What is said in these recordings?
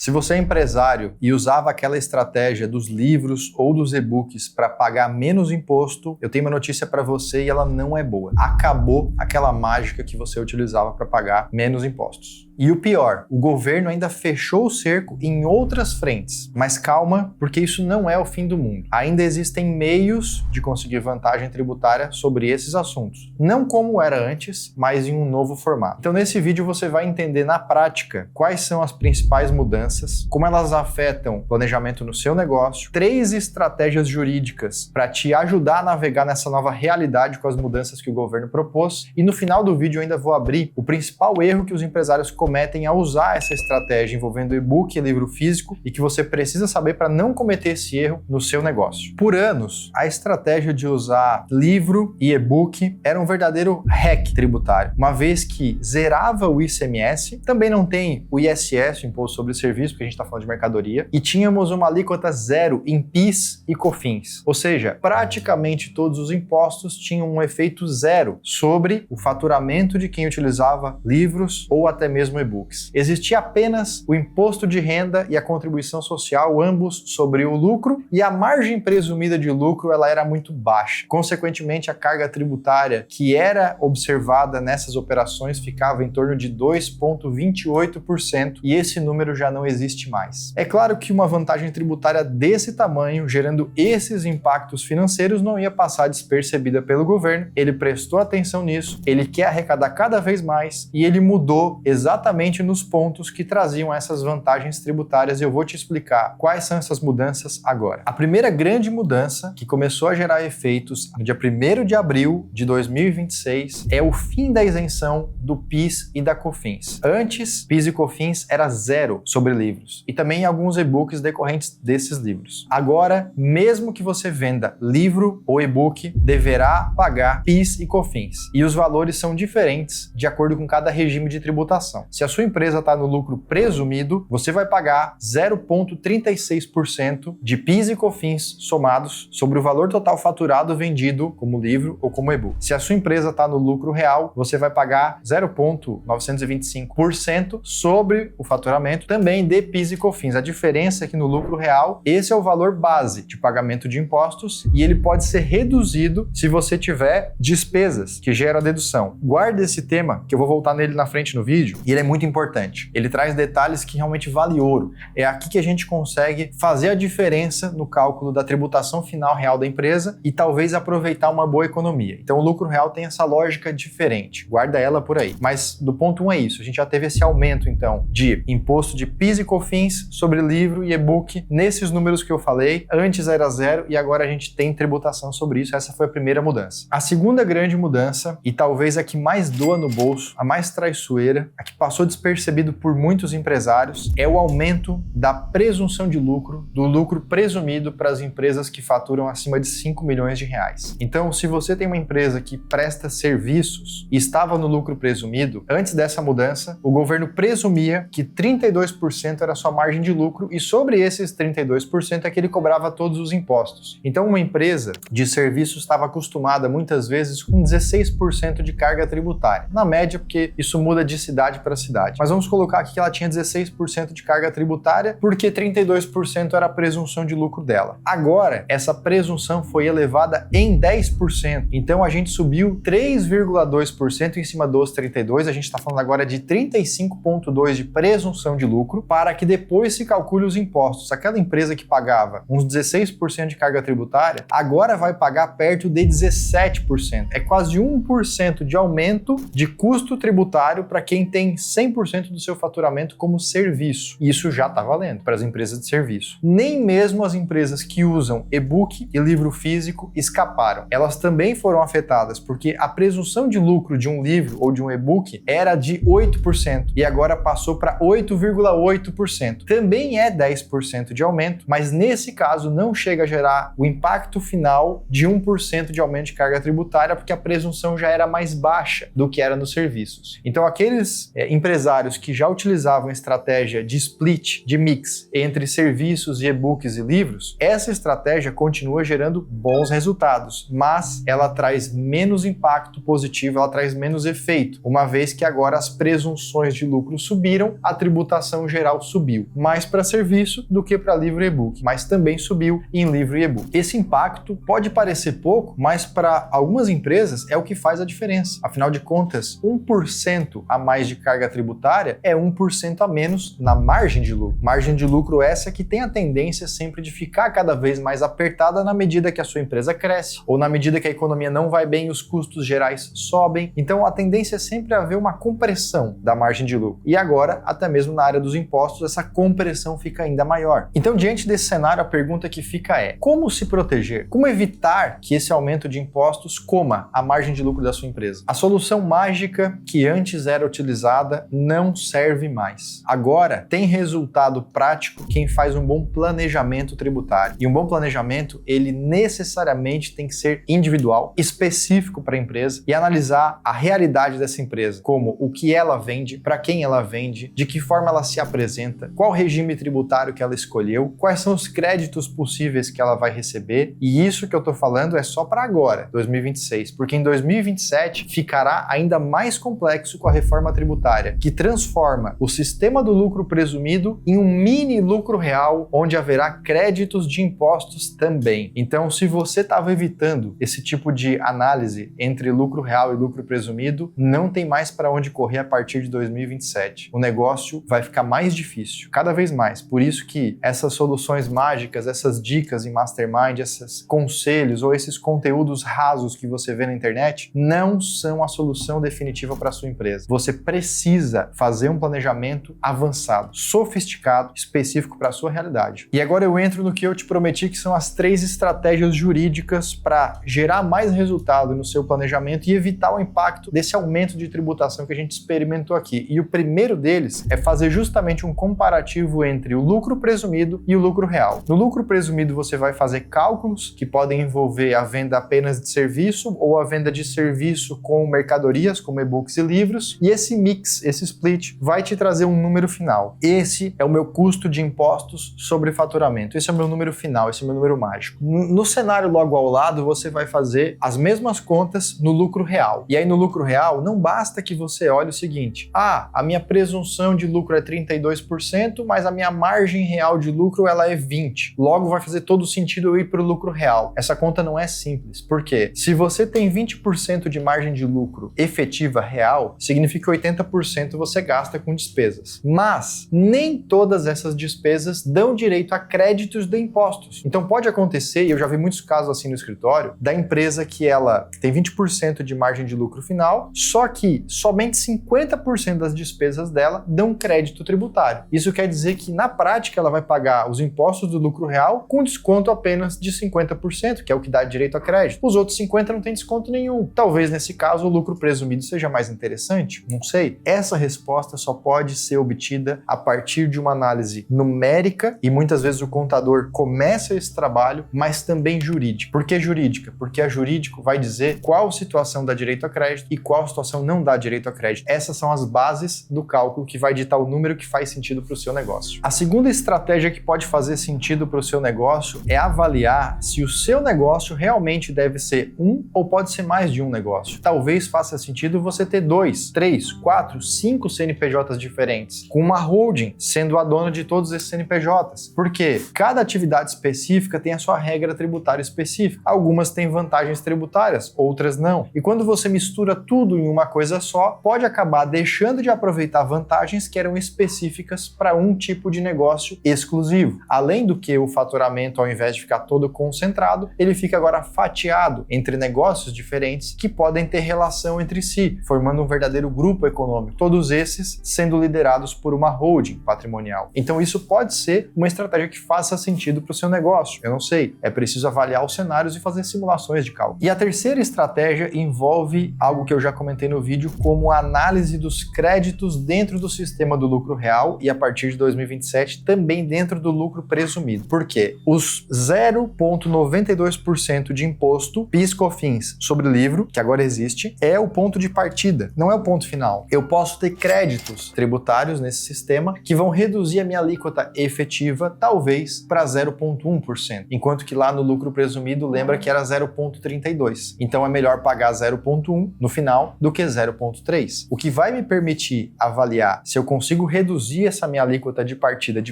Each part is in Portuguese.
Se você é empresário e usava aquela estratégia dos livros ou dos e-books para pagar menos imposto, eu tenho uma notícia para você e ela não é boa. Acabou aquela mágica que você utilizava para pagar menos impostos. E o pior, o governo ainda fechou o cerco em outras frentes. Mas calma, porque isso não é o fim do mundo. Ainda existem meios de conseguir vantagem tributária sobre esses assuntos. Não como era antes, mas em um novo formato. Então nesse vídeo você vai entender na prática quais são as principais mudanças, como elas afetam o planejamento no seu negócio, 3 estratégias jurídicas para te ajudar a navegar nessa nova realidade com as mudanças que o governo propôs, e no final do vídeo eu ainda vou abrir o principal erro que os empresários cometem ao usar essa estratégia envolvendo e-book e livro físico e que você precisa saber para não cometer esse erro no seu negócio. Por anos, a estratégia de usar livro e e-book era um verdadeiro hack tributário, uma vez que zerava o ICMS, também não tem o ISS, o Imposto sobre Serviço, porque a gente está falando de mercadoria, e tínhamos uma alíquota zero em PIS e COFINS, ou seja, praticamente todos os impostos tinham um efeito zero sobre o faturamento de quem utilizava livros ou até mesmo e-books. Existia apenas o imposto de renda e a contribuição social, ambos sobre o lucro, e a margem presumida de lucro ela era muito baixa. Consequentemente, a carga tributária que era observada nessas operações ficava em torno de 2,28%, e esse número já não existe mais. É claro que uma vantagem tributária desse tamanho, gerando esses impactos financeiros, não ia passar despercebida pelo governo. Ele prestou atenção nisso, ele quer arrecadar cada vez mais e ele mudou exatamente nos pontos que traziam essas vantagens tributárias, e eu vou te explicar quais são essas mudanças agora. A primeira grande mudança, que começou a gerar efeitos no dia 1º de abril de 2026, é o fim da isenção do PIS e da COFINS. Antes, PIS e COFINS era zero sobre livros, e também alguns e-books decorrentes desses livros. Agora, mesmo que você venda livro ou e-book, deverá pagar PIS e COFINS, e os valores são diferentes de acordo com cada regime de tributação. Se a sua empresa está no lucro presumido, você vai pagar 0,36% de PIS e COFINS somados sobre o valor total faturado vendido como livro ou como e-book. Se a sua empresa está no lucro real, você vai pagar 0,925% sobre o faturamento também de PIS e COFINS. A diferença é que no lucro real, esse é o valor base de pagamento de impostos e ele pode ser reduzido se você tiver despesas que geram a dedução. Guarda esse tema, que eu vou voltar nele na frente no vídeo, e ele é muito importante. Ele traz detalhes que realmente valem ouro. É aqui que a gente consegue fazer a diferença no cálculo da tributação final real da empresa e talvez aproveitar uma boa economia. Então o lucro real tem essa lógica diferente. Guarda ela por aí. Mas do ponto 1 é isso. A gente já teve esse aumento, então, de imposto de PIS e COFINS sobre livro e e-book nesses números que eu falei. Antes era zero e agora a gente tem tributação sobre isso. Essa foi a primeira mudança. A segunda grande mudança, e talvez a que mais doa no bolso, a mais traiçoeira, a que passou despercebido por muitos empresários, é o aumento da presunção de lucro, do lucro presumido para as empresas que faturam acima de 5 milhões de reais. Então, se você tem uma empresa que presta serviços e estava no lucro presumido, antes dessa mudança, o governo presumia que 32% era a sua margem de lucro e sobre esses 32% é que ele cobrava todos os impostos. Então, uma empresa de serviços estava acostumada muitas vezes com 16% de carga tributária. Na média, porque isso muda de cidade para cidade. Mas vamos colocar aqui que ela tinha 16% de carga tributária porque 32% era a presunção de lucro dela. Agora, essa presunção foi elevada em 10%. Então, a gente subiu 3,2% em cima dos 32%. A gente está falando agora de 35,2% de presunção de lucro para que depois se calcule os impostos. Aquela empresa que pagava uns 16% de carga tributária, agora vai pagar perto de 17%. É quase 1% de aumento de custo tributário para quem tem 100% do seu faturamento como serviço. Isso já está valendo para as empresas de serviço. Nem mesmo as empresas que usam e-book e livro físico escaparam. Elas também foram afetadas porque a presunção de lucro de um livro ou de um e-book era de 8% e agora passou para 8,8%. Também é 10% de aumento, mas nesse caso não chega a gerar o impacto final de 1% de aumento de carga tributária porque a presunção já era mais baixa do que era nos serviços. Então aqueles empresários que já utilizavam estratégia de split, de mix entre serviços e e-books e livros, essa estratégia continua gerando bons resultados, mas ela traz menos impacto positivo, ela traz menos efeito, uma vez que agora as presunções de lucro subiram, a tributação geral subiu, mais para serviço do que para livro e e-book, mas também subiu em livro e e-book. Esse impacto pode parecer pouco, mas para algumas empresas é o que faz a diferença. Afinal de contas, 1% a mais de carga tributária é 1% a menos na margem de lucro. Margem de lucro essa que tem a tendência sempre de ficar cada vez mais apertada na medida que a sua empresa cresce, ou na medida que a economia não vai bem e os custos gerais sobem. Então a tendência é sempre haver uma compressão da margem de lucro. E agora, até mesmo na área dos impostos, essa compressão fica ainda maior. Então, diante desse cenário, a pergunta que fica é: como se proteger? Como evitar que esse aumento de impostos coma a margem de lucro da sua empresa? A solução mágica que antes era utilizada não serve mais. Agora, tem resultado prático quem faz um bom planejamento tributário. E um bom planejamento, ele necessariamente tem que ser individual, específico para a empresa e analisar a realidade dessa empresa, como o que ela vende, para quem ela vende, de que forma ela se apresenta, qual regime tributário que ela escolheu, quais são os créditos possíveis que ela vai receber. E isso que eu estou falando é só para agora, 2026, porque em 2027 ficará ainda mais complexo com a reforma tributária, que transforma o sistema do lucro presumido em um mini lucro real, onde haverá créditos de impostos também. Então, se você estava evitando esse tipo de análise entre lucro real e lucro presumido, não tem mais para onde correr a partir de 2027. O negócio vai ficar mais difícil, cada vez mais. Por isso que essas soluções mágicas, essas dicas em Mastermind, esses conselhos ou esses conteúdos rasos que você vê na internet não são a solução definitiva para a sua empresa. Você precisa fazer um planejamento avançado, sofisticado, específico para a sua realidade. E agora eu entro no que eu te prometi, que são as 3 estratégias jurídicas para gerar mais resultado no seu planejamento e evitar o impacto desse aumento de tributação que a gente experimentou aqui. E o primeiro deles é fazer justamente um comparativo entre o lucro presumido e o lucro real. No lucro presumido, você vai fazer cálculos que podem envolver a venda apenas de serviço ou a venda de serviço com mercadorias, como e-books e livros, e esse mix, esse split, vai te trazer um número final. Esse é o meu custo de impostos sobre faturamento. Esse é o meu número final, esse é o meu número mágico. No cenário logo ao lado, você vai fazer as mesmas contas no lucro real. E aí no lucro real, não basta que você olhe o seguinte: a minha presunção de lucro é 32%, mas a minha margem real de lucro ela é 20%. Logo vai fazer todo sentido eu ir para o lucro real. Essa conta não é simples. Por quê? Se você tem 20% de margem de lucro efetiva real, significa que 80% você gasta com despesas. Mas nem todas essas despesas dão direito a créditos de impostos. Então pode acontecer, e eu já vi muitos casos assim no escritório, da empresa que ela tem 20% de margem de lucro final, só que somente 50% das despesas dela dão crédito tributário. Isso quer dizer que na prática ela vai pagar os impostos do lucro real com desconto apenas de 50%, que é o que dá direito a crédito. Os outros 50% não tem desconto nenhum. Talvez nesse caso o lucro presumido seja mais interessante, não sei. Essa resposta só pode ser obtida a partir de uma análise numérica, e muitas vezes o contador começa esse trabalho, mas também jurídica. Por que jurídica? Porque a jurídico vai dizer qual situação dá direito a crédito e qual situação não dá direito a crédito. Essas são as bases do cálculo que vai ditar o número que faz sentido para o seu negócio. A segunda estratégia que pode fazer sentido para o seu negócio é avaliar se o seu negócio realmente deve ser um ou pode ser mais de um negócio. Talvez faça sentido você ter 2, 3, 4, 5 CNPJs diferentes, com uma holding sendo a dona de todos esses CNPJs. Porque cada atividade específica tem a sua regra tributária específica. Algumas têm vantagens tributárias, outras não. E quando você mistura tudo em uma coisa só, pode acabar deixando de aproveitar vantagens que eram específicas para um tipo de negócio exclusivo. Além do que o faturamento, ao invés de ficar todo concentrado, ele fica agora fatiado entre negócios diferentes que podem ter relação entre si, formando um verdadeiro grupo econômico. Todos esses sendo liderados por uma holding patrimonial. Então isso pode ser uma estratégia que faça sentido para o seu negócio. Eu não sei, é preciso avaliar os cenários e fazer simulações de cálculo. E a terceira estratégia envolve algo que eu já comentei no vídeo, como a análise dos créditos dentro do sistema do lucro real e a partir de 2027 também dentro do lucro presumido. Por quê? Os 0,92% de imposto PIS/COFINS sobre livro, que agora existe, é o ponto de partida, não é o ponto final. Eu posso posso ter créditos tributários nesse sistema que vão reduzir a minha alíquota efetiva, talvez, para 0,1%, enquanto que lá no lucro presumido lembra que era 0,32%. Então é melhor pagar 0,1% no final do que 0,3%. O que vai me permitir avaliar se eu consigo reduzir essa minha alíquota de partida de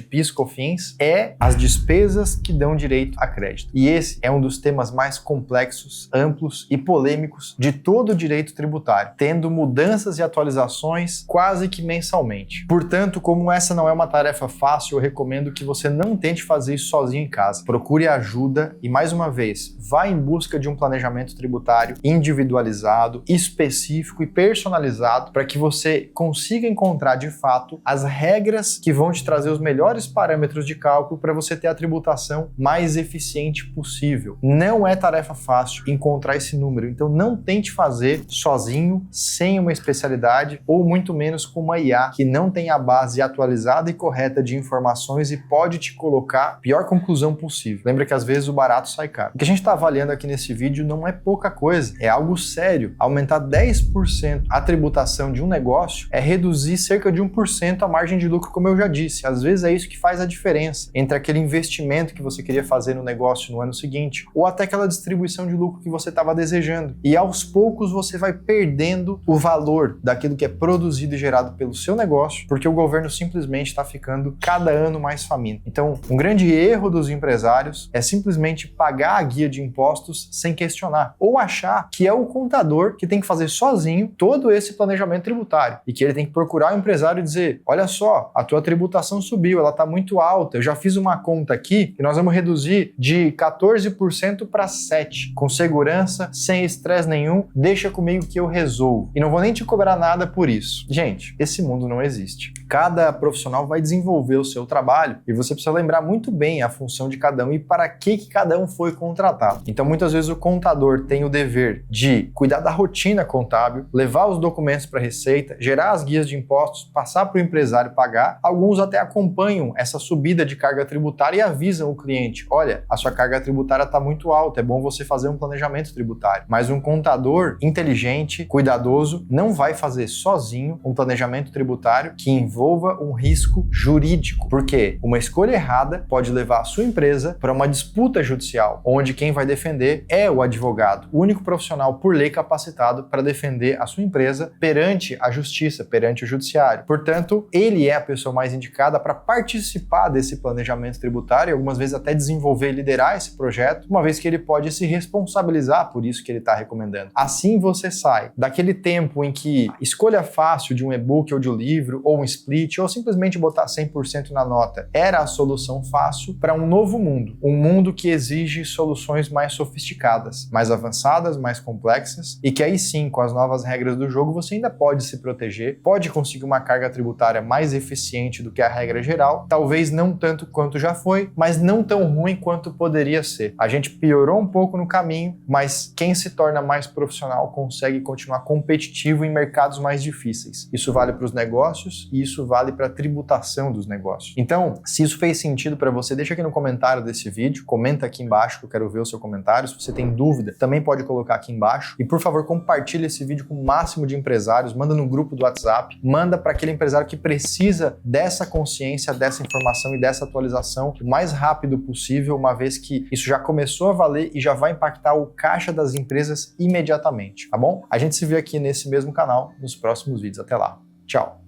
PIS/COFINS é as despesas que dão direito a crédito. E esse é um dos temas mais complexos, amplos e polêmicos de todo o direito tributário, tendo mudanças e atualizações quase que mensalmente. Portanto, como essa não é uma tarefa fácil, eu recomendo que você não tente fazer isso sozinho em casa. Procure ajuda e, mais uma vez, vá em busca de um planejamento tributário individualizado, específico e personalizado para que você consiga encontrar de fato as regras que vão te trazer os melhores parâmetros de cálculo para você ter a tributação mais eficiente possível. Não é tarefa fácil encontrar esse número, então não tente fazer sozinho, sem uma especialidade ou muito menos com uma IA que não tem a base atualizada e correta de informações e pode te colocar a pior conclusão possível. Lembra que às vezes o barato sai caro. O que a gente está avaliando aqui nesse vídeo não é pouca coisa, é algo sério. Aumentar 10% a tributação de um negócio é reduzir cerca de 1% a margem de lucro, como eu já disse. Às vezes é isso que faz a diferença entre aquele investimento que você queria fazer no negócio no ano seguinte ou até aquela distribuição de lucro que você estava desejando. E aos poucos você vai perdendo o valor daquilo que é produzido e gerado pelo seu negócio, porque o governo simplesmente está ficando cada ano mais faminto. Então, um grande erro dos empresários é simplesmente pagar a guia de impostos sem questionar, ou achar que é o contador que tem que fazer sozinho todo esse planejamento tributário e que ele tem que procurar o empresário e dizer: olha só, a tua tributação subiu, ela está muito alta, eu já fiz uma conta aqui que nós vamos reduzir de 14% para 7%, com segurança, sem estresse nenhum, deixa comigo que eu resolvo. E não vou nem te cobrar nada por isso. Gente, esse mundo não existe. Cada profissional vai desenvolver o seu trabalho e você precisa lembrar muito bem a função de cada um e para que cada um foi contratado. Então, muitas vezes o contador tem o dever de cuidar da rotina contábil, levar os documentos para a Receita, gerar as guias de impostos, passar para o empresário pagar. Alguns até acompanham essa subida de carga tributária e avisam o cliente: olha, a sua carga tributária está muito alta, é bom você fazer um planejamento tributário. Mas um contador inteligente, cuidadoso, não vai fazer sozinho um planejamento tributário que envolva um risco jurídico, porque uma escolha errada pode levar a sua empresa para uma disputa judicial, onde quem vai defender é o advogado, o único profissional por lei capacitado para defender a sua empresa perante a justiça, perante o judiciário. Portanto, ele é a pessoa mais indicada para participar desse planejamento tributário e algumas vezes até desenvolver e liderar esse projeto, uma vez que ele pode se responsabilizar por isso que ele está recomendando. Assim você sai daquele tempo em que escolha fácil de um e-book ou de um livro, ou um split, ou simplesmente botar 100% na nota era a solução fácil, para um novo mundo. Um mundo que exige soluções mais sofisticadas, mais avançadas, mais complexas, e que aí sim, com as novas regras do jogo, você ainda pode se proteger, pode conseguir uma carga tributária mais eficiente do que a regra geral, talvez não tanto quanto já foi, mas não tão ruim quanto poderia ser. A gente piorou um pouco no caminho, mas quem se torna mais profissional consegue continuar competitivo em mercados mais difíceis. Isso vale para os negócios e isso vale para a tributação dos negócios. Então, se isso fez sentido para você, deixa aqui no comentário desse vídeo, comenta aqui embaixo que eu quero ver o seu comentário. Se você tem dúvida, também pode colocar aqui embaixo. E por favor, compartilhe esse vídeo com o máximo de empresários, manda no grupo do WhatsApp, manda para aquele empresário que precisa dessa consciência, dessa informação e dessa atualização o mais rápido possível, uma vez que isso já começou a valer e já vai impactar o caixa das empresas imediatamente, tá bom? A gente se vê aqui nesse mesmo canal nos próximos vídeos. Até lá. Tchau!